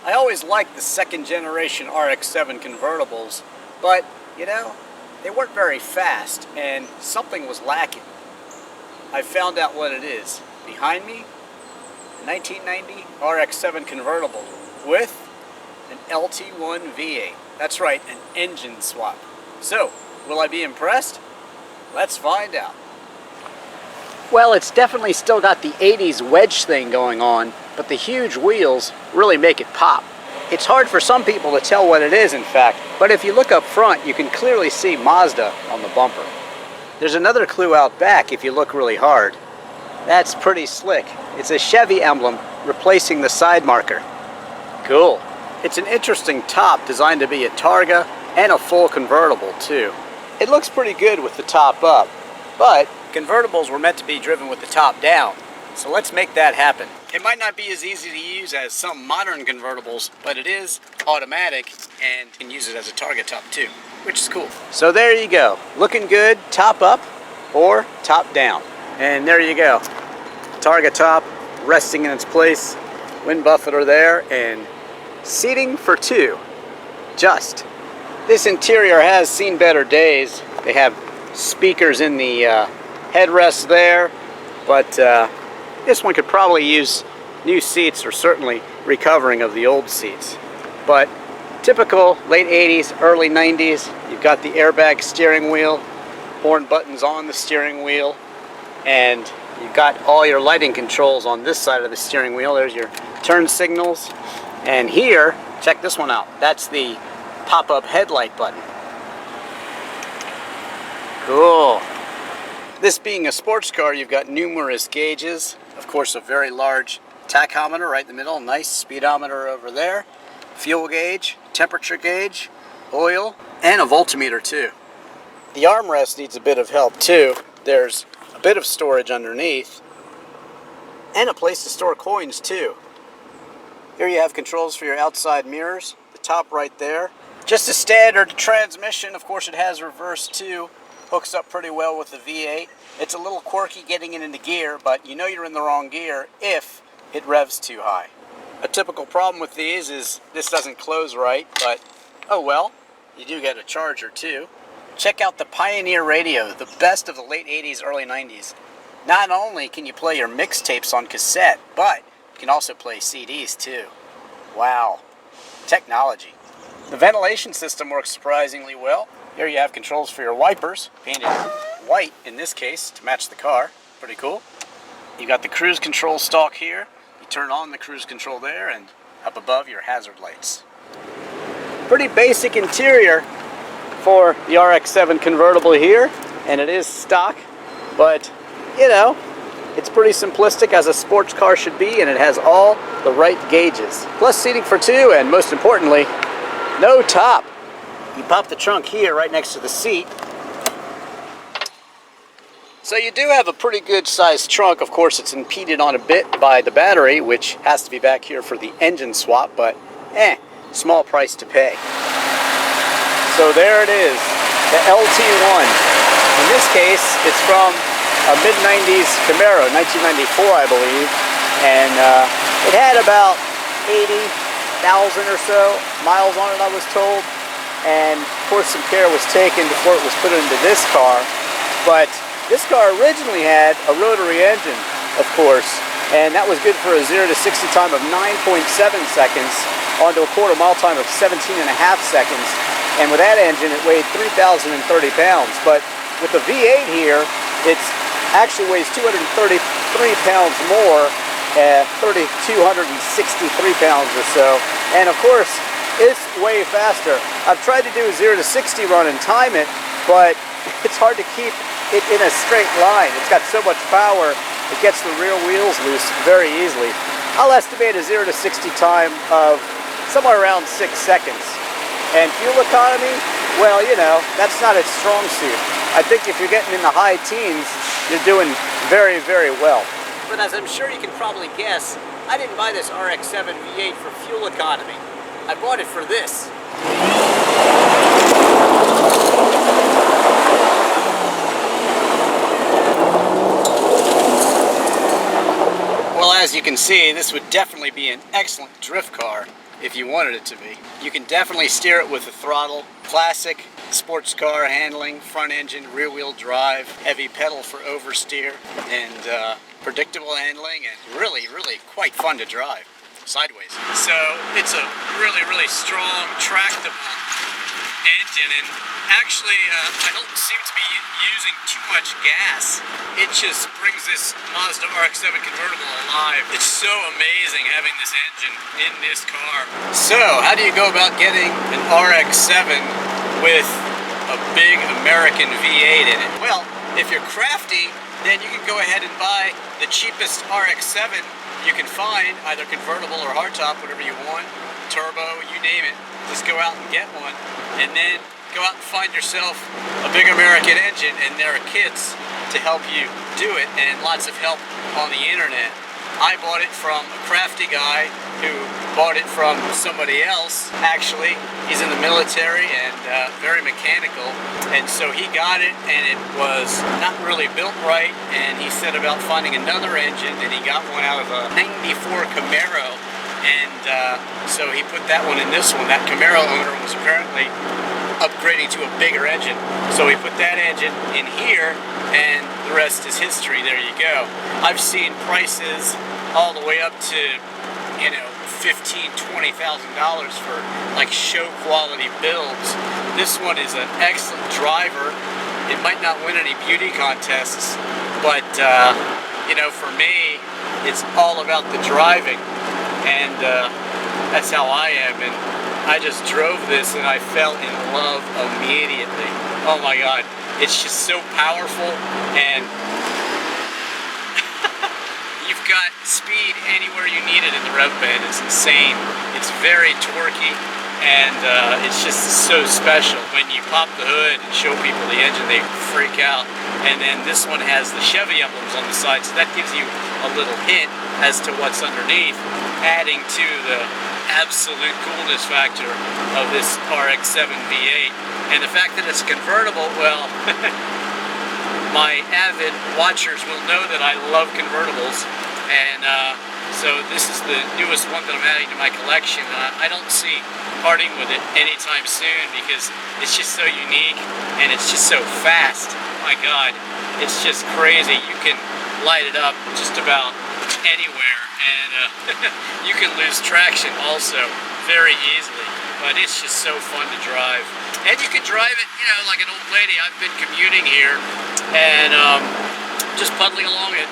I always liked the second generation RX7 convertibles, but, you know, they weren't very fast and something was lacking. I found out what it is. Behind me, a 1990 RX7 convertible with an LT1 V8. That's right, an engine swap. So, will I be impressed? Let's find out. Well, it's definitely still got the 80s wedge thing going on, but the huge wheels really make it pop. It's hard for some people to tell what it is, in fact, but if you look up front, you can clearly see Mazda on the bumper. There's another clue out back if you look really hard. That's pretty slick. It's a Chevy emblem replacing the side marker. Cool. It's an interesting top designed to be a Targa and a full convertible too. It looks pretty good with the top up, but convertibles were meant to be driven with the top down, so let's make that happen. It might not be as easy to use as some modern convertibles, but it is automatic and you can use it as a Targa top too, which is cool. So there you go, looking good, top up or top down. And there you go, Targa top resting in its place, wind buffeter there, and seating for two. Just. This interior has seen better days. They have speakers in the headrest there, but this one could probably use new seats or certainly recovering of the old seats. But typical late 80s, early 90s, you've got the airbag steering wheel, horn buttons on the steering wheel, and you've got all your lighting controls on this side of the steering wheel. There's your turn signals. And here, check this one out. That's the pop-up headlight button. Cool. This being a sports car, you've got numerous gauges. Of course, a very large tachometer right in the middle. Nice speedometer over there. Fuel gauge, temperature gauge, oil, and a voltmeter too. The armrest needs a bit of help too. There's a bit of storage underneath and a place to store coins too. Here you have controls for your outside mirrors, the top right there. Just a standard transmission. Of course, it has reverse too. Hooks up pretty well with the V8. It's a little quirky getting it into gear, but you know you're in the wrong gear if it revs too high. A typical problem with these is this doesn't close right, but oh well, you do get a charger too. Check out the Pioneer radio, the best of the late 80s, early 90s. Not only can you play your mixtapes on cassette, but you can also play CDs too. Wow, technology. The ventilation system works surprisingly well. Here you have controls for your wipers, painted white in this case to match the car. Pretty cool. You got the cruise control stalk here. You turn on the cruise control there, and up above your hazard lights. Pretty basic interior for the RX7 convertible here, and it is stock, but you know, it's pretty simplistic as a sports car should be, and it has all the right gauges. Plus seating for two, and most importantly, no top. You pop the trunk here right next to the seat. So you do have a pretty good sized trunk. Of course, it's impeded on a bit by the battery, which has to be back here for the engine swap, but small price to pay. So there it is, the LT1. In this case, it's from a mid-90s Camaro, 1994 I believe, and it had about 80,000 or so miles on it, I was told, and of course some care was taken before it was put into this car. But this car originally had a rotary engine, of course, and that was good for a 0 to 60 time of 9.7 seconds onto a quarter mile time of 17.5 seconds, and with that engine it weighed 3,030 pounds. But with the V8 here, it actually weighs 233 pounds more, 3,263 pounds or so, and of course it's way faster. I've tried to do a 0 to 60 run and time it, but it's hard to keep it in a straight line. It's got so much power, it gets the rear wheels loose very easily. I'll estimate a 0 to 60 time of somewhere around 6 seconds. And fuel economy, well, you know, that's not its strong suit. I think if you're getting in the high teens, you're doing very, very well. But as I'm sure you can probably guess, I didn't buy this RX7 V8 for fuel economy. I bought it for this. Well, as you can see, this would definitely be an excellent drift car if you wanted it to be. You can definitely steer it with the throttle. Classic sports car handling, front engine, rear wheel drive, heavy pedal for oversteer, and predictable handling, and really quite fun to drive sideways. So it's a really strong, tractable engine, and actually I don't seem to be using too much gas. It just brings this Mazda RX7 convertible alive. It's so amazing having this engine in this car. So how do you go about getting an RX7 with a big American V8 in it? Well, if you're crafty, then you can go ahead and buy the cheapest RX7 you can find, either convertible or hardtop, whatever you want, turbo, you name it. Just go out and get one, and then go out and find yourself a big American engine, and there are kits to help you do it, and lots of help on the internet. I bought it from a crafty guy who bought it from somebody else. Actually, he's in the military and very mechanical, and so he got it, and it was not really built right, and he set about finding another engine, and he got one out of a '94 Camaro, and so he put that one in this one. That Camaro owner was apparently upgrading to a bigger engine, so he put that engine in here, and the rest is history. There you go. I've seen prices all the way up to, you know, $15,000 to $20,000 for like show quality builds. This one is an excellent driver. It might not win any beauty contests, but you know, for me, it's all about the driving, and that's how I am. And I just drove this and I fell in love immediately. Oh my God, it's just so powerful, and you've got speed anywhere you need it in the rev band. It's insane. It's very torquey, and it's just so special. When you pop the hood and show people the engine, they freak out. And then this one has the Chevy emblems on the side, so that gives you a little hint as to what's underneath, adding to the absolute coolness factor of this RX7 V8. And the fact that it's convertible, well, my avid watchers will know that I love convertibles, and so this is the newest one that I'm adding to my collection. I don't see parting with it anytime soon because it's just so unique, and it's just so fast. My God, it's just crazy. You can light it up just about anywhere, and you can lose traction also very easily, but it's just so fun to drive. And you can drive it, you know, like an old lady. I've been commuting here and just puddling along at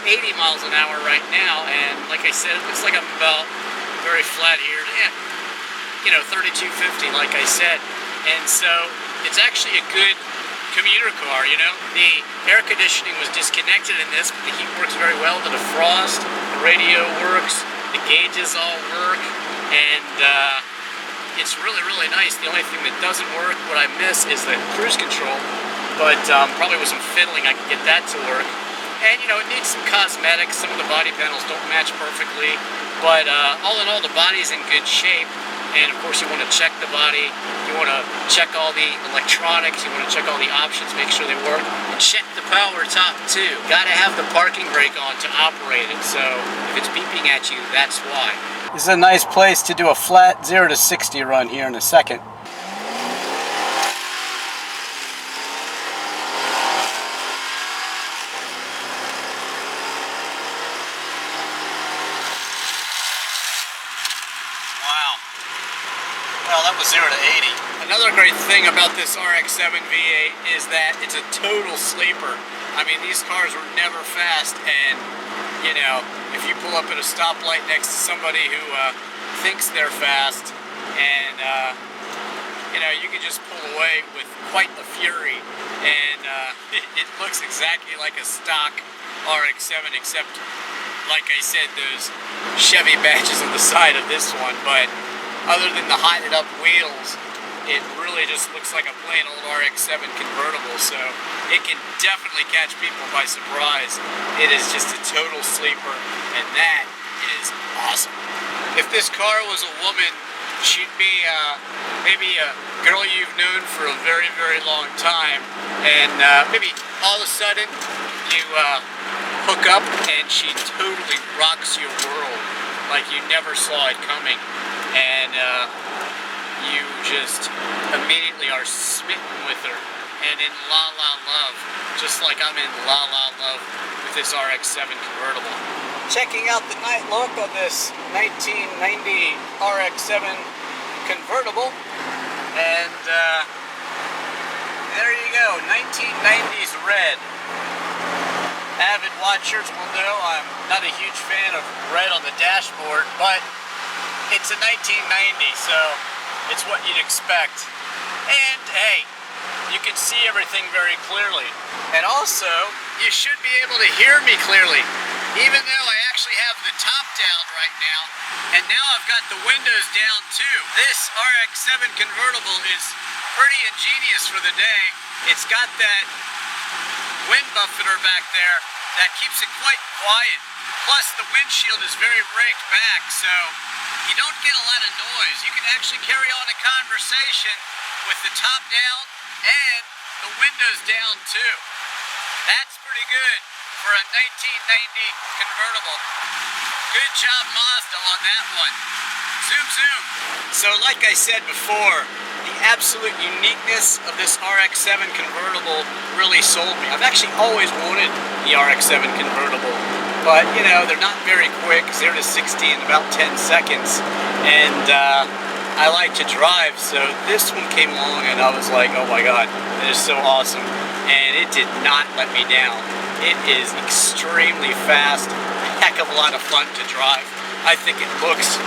80 miles an hour right now, and like I said, it looks like I'm about very flat here. Yeah, you know, 3250, like I said. And so it's actually a good commuter car, you know. The air conditioning was disconnected in this, but the heat works very well. The defrost, the radio works, the gauges all work, and it's really nice. The only thing that doesn't work, what I miss, is the cruise control, but probably with some fiddling I can get that to work. And you know, it needs some cosmetics. Some of the body panels don't match perfectly, but all in all, the body's in good shape. And of course, you want to check the body, you want to check all the electronics, you want to check all the options, make sure they work, and check the power top too. Got to have the parking brake on to operate it, so if it's beeping at you, that's why. This is a nice place to do a flat 0 to 60 run here in a second. Well, that was 0 to 80. Another great thing about this RX7 V8 is that it's a total sleeper. I mean, these cars were never fast, and you know, if you pull up at a stoplight next to somebody who thinks they're fast, and you know, you can just pull away with quite the fury, and it looks exactly like a stock RX7, except, like I said, those Chevy badges on the side of this one. But other than the hotted up wheels, it really just looks like a plain old RX7 convertible, so it can definitely catch people by surprise. It is just a total sleeper, and that is awesome. If this car was a woman, she'd be maybe a girl you've known for a very long time, and maybe all of a sudden you hook up and she totally rocks your world like you never saw it coming, and you just immediately are smitten with her and in la love, just like I'm in la love with this RX7 convertible. Checking out the night look on this 1990 RX7 convertible, and there you go, 1990s red. Avid watchers will know I'm not a huge fan of red on the dashboard, but it's a 1990, so it's what you'd expect. And hey, you can see everything very clearly. And also, you should be able to hear me clearly, even though I actually have the top down right now, and now I've got the windows down too. This RX7 convertible is pretty ingenious for the day. It's got that wind buffeter back there that keeps it quite quiet. Plus the windshield is very raked back, so you don't get a lot of noise. You can actually carry on a conversation with the top down and the windows down too. That's pretty good for a 1990 convertible. Good job Mazda on that one. Zoom zoom. So like I said before, the absolute uniqueness of this RX7 convertible really sold me. I've actually always wanted the RX7 convertible, but you know, they're not very quick, 0 to 60 in about 10 seconds, and I like to drive, so this one came along and I was like, oh my god, it is so awesome, and it did not let me down. It is extremely fast, a heck of a lot of fun to drive. I think it looks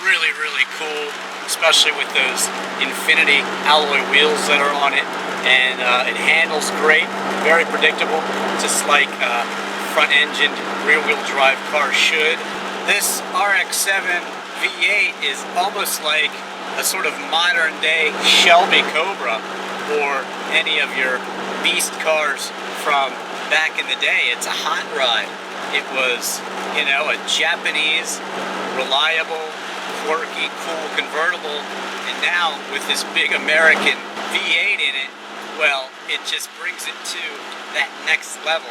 really cool, especially with those Infinity alloy wheels that are on it, and it handles great, very predictable, just like front-engined rear-wheel drive car should. This RX7 V8 is almost like a sort of modern-day Shelby Cobra, or any of your beast cars from back in the day. It's a hot rod. It was, you know, a Japanese, reliable, quirky, cool convertible, and now with this big American V8 in it, well, it just brings it to that next level.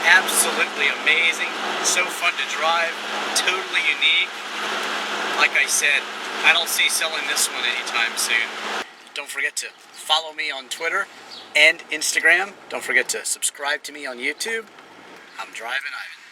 Absolutely amazing, so fun to drive, totally unique. Like I said, I don't see selling this one anytime soon. Don't forget to follow me on Twitter and Instagram. Don't forget to subscribe to me on YouTube. I'm Drivin Ivan.